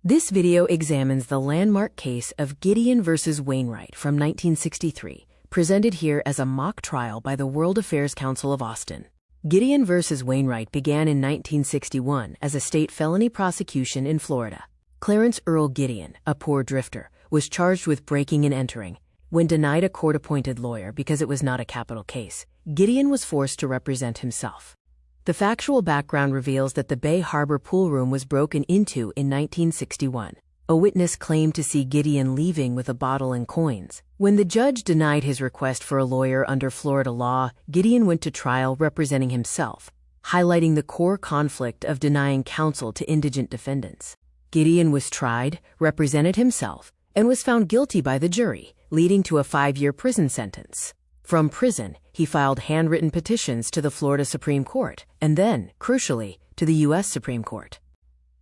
This video examines the landmark case of Gideon versus Wainwright from 1963, presented here as a mock trial by the World Affairs Council of Austin. Gideon versus Wainwright began in 1961 as a state felony prosecution in Florida. Clarence Earl Gideon, a poor drifter, was charged with breaking and entering. When denied a court-appointed lawyer because it was not a capital case, Gideon was forced to represent himself. The factual background reveals that the Bay Harbor pool room was broken into in 1961. A witness claimed to see Gideon leaving with a bottle and coins. When the judge denied his request for a lawyer under Florida law, Gideon went to trial representing himself, highlighting the core conflict of denying counsel to indigent defendants. Gideon was tried, represented himself, and was found guilty by the jury, leading to a 5-year prison sentence. From prison, he filed handwritten petitions to the Florida Supreme Court, and then, crucially, to the U.S. Supreme Court.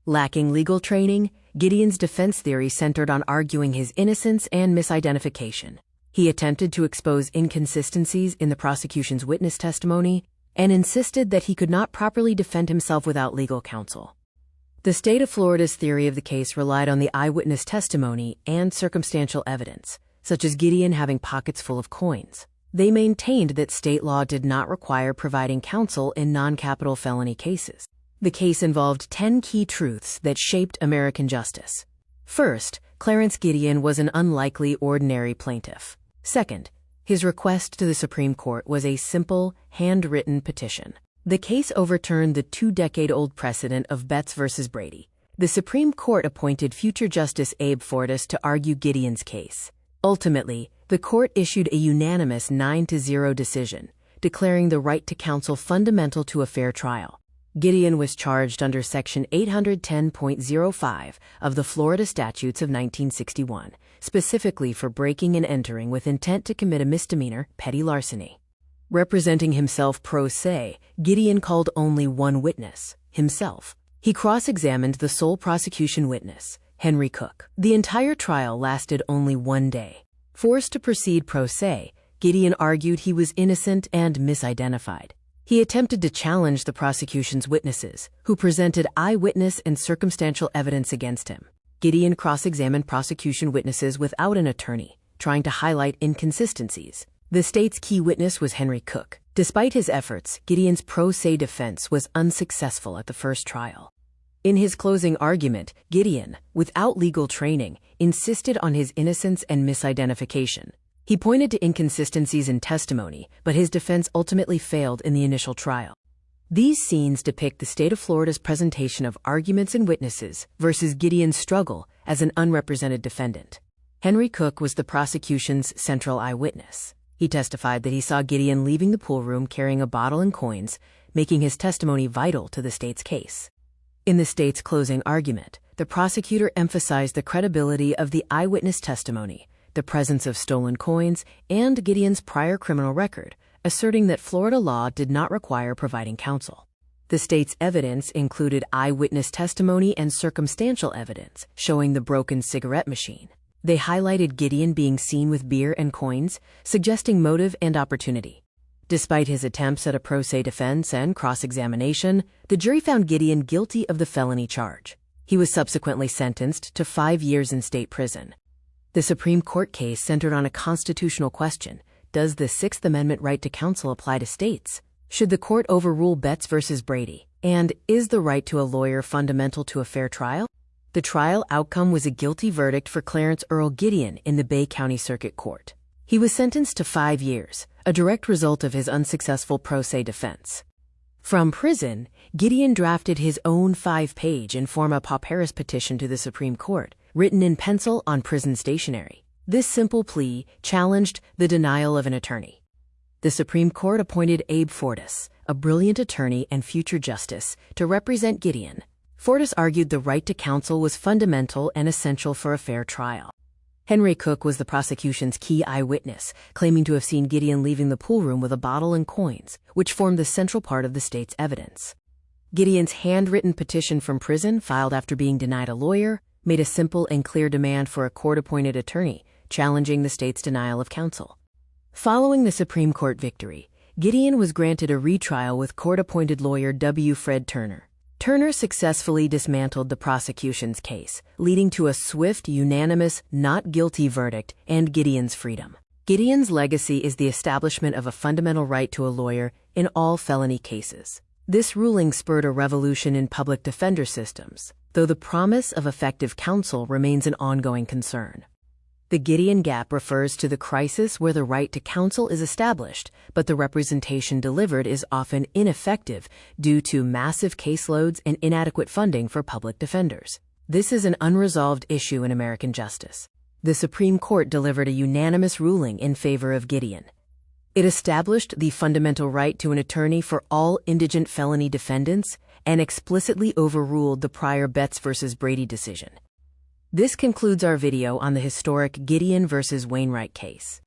Lacking legal training, Gideon's defense theory centered on arguing his innocence and misidentification. He attempted to expose inconsistencies in the prosecution's witness testimony and insisted that he could not properly defend himself without legal counsel. The state of Florida's theory of the case relied on the eyewitness testimony and circumstantial evidence, such as Gideon having pockets full of coins. They maintained that state law did not require providing counsel in non-capital felony cases. The case involved 10 key truths that shaped American justice. First, Clarence Gideon was an unlikely ordinary plaintiff. Second, his request to the Supreme Court was a simple, handwritten petition. The case overturned the 2-decade-old precedent of Betts v. Brady. The Supreme Court appointed future Justice Abe Fortas to argue Gideon's case. Ultimately, the court issued a unanimous 9-0 decision, declaring the right to counsel fundamental to a fair trial. Gideon was charged under Section 810.05 of the Florida Statutes of 1961, specifically for breaking and entering with intent to commit a misdemeanor, petty larceny. Representing himself pro se, Gideon called only one witness, himself. He cross-examined the sole prosecution witness, Henry Cook. The entire trial lasted only 1 day. Forced to proceed pro se, Gideon argued he was innocent and misidentified. He attempted to challenge the prosecution's witnesses, who presented eyewitness and circumstantial evidence against him. Gideon cross-examined prosecution witnesses without an attorney, trying to highlight inconsistencies. The state's key witness was Henry Cook. Despite his efforts, Gideon's pro se defense was unsuccessful at the first trial. In his closing argument, Gideon, without legal training, insisted on his innocence and misidentification. He pointed to inconsistencies in testimony, but his defense ultimately failed in the initial trial. These scenes depict the state of Florida's presentation of arguments and witnesses versus Gideon's struggle as an unrepresented defendant. Henry Cook was the prosecution's central eyewitness. He testified that he saw Gideon leaving the pool room carrying a bottle and coins, making his testimony vital to the state's case. In the state's closing argument, the prosecutor emphasized the credibility of the eyewitness testimony, the presence of stolen coins, and Gideon's prior criminal record, asserting that Florida law did not require providing counsel. The state's evidence included eyewitness testimony and circumstantial evidence, showing the broken cigarette machine. They highlighted Gideon being seen with beer and coins, suggesting motive and opportunity. Despite his attempts at a pro se defense and cross-examination, the jury found Gideon guilty of the felony charge. He was subsequently sentenced to 5 years in state prison. The Supreme Court case centered on a constitutional question: does the Sixth Amendment right to counsel apply to states? Should the court overrule Betts v. Brady? And is the right to a lawyer fundamental to a fair trial? The trial outcome was a guilty verdict for Clarence Earl Gideon in the Bay County Circuit Court. He was sentenced to 5 years, a direct result of his unsuccessful pro se defense. From prison, Gideon drafted his own 5-page in forma pauperis petition to the Supreme Court, written in pencil on prison stationery. This simple plea challenged the denial of an attorney. The Supreme Court appointed Abe Fortas, a brilliant attorney and future justice, to represent Gideon. Fortas argued the right to counsel was fundamental and essential for a fair trial. Henry Cook was the prosecution's key eyewitness, claiming to have seen Gideon leaving the pool room with a bottle and coins, which formed the central part of the state's evidence. Gideon's handwritten petition from prison, filed after being denied a lawyer, made a simple and clear demand for a court-appointed attorney, challenging the state's denial of counsel. Following the Supreme Court victory, Gideon was granted a retrial with court-appointed lawyer W. Fred Turner. Turner successfully dismantled the prosecution's case, leading to a swift, unanimous, not guilty verdict and Gideon's freedom. Gideon's legacy is the establishment of a fundamental right to a lawyer in all felony cases. This ruling spurred a revolution in public defender systems, though the promise of effective counsel remains an ongoing concern. The Gideon gap refers to the crisis where the right to counsel is established, but the representation delivered is often ineffective due to massive caseloads and inadequate funding for public defenders. This is an unresolved issue in American justice. The Supreme Court delivered a unanimous ruling in favor of Gideon. It established the fundamental right to an attorney for all indigent felony defendants and explicitly overruled the prior Betts v. Brady decision. This concludes our video on the historic Gideon v. Wainwright case.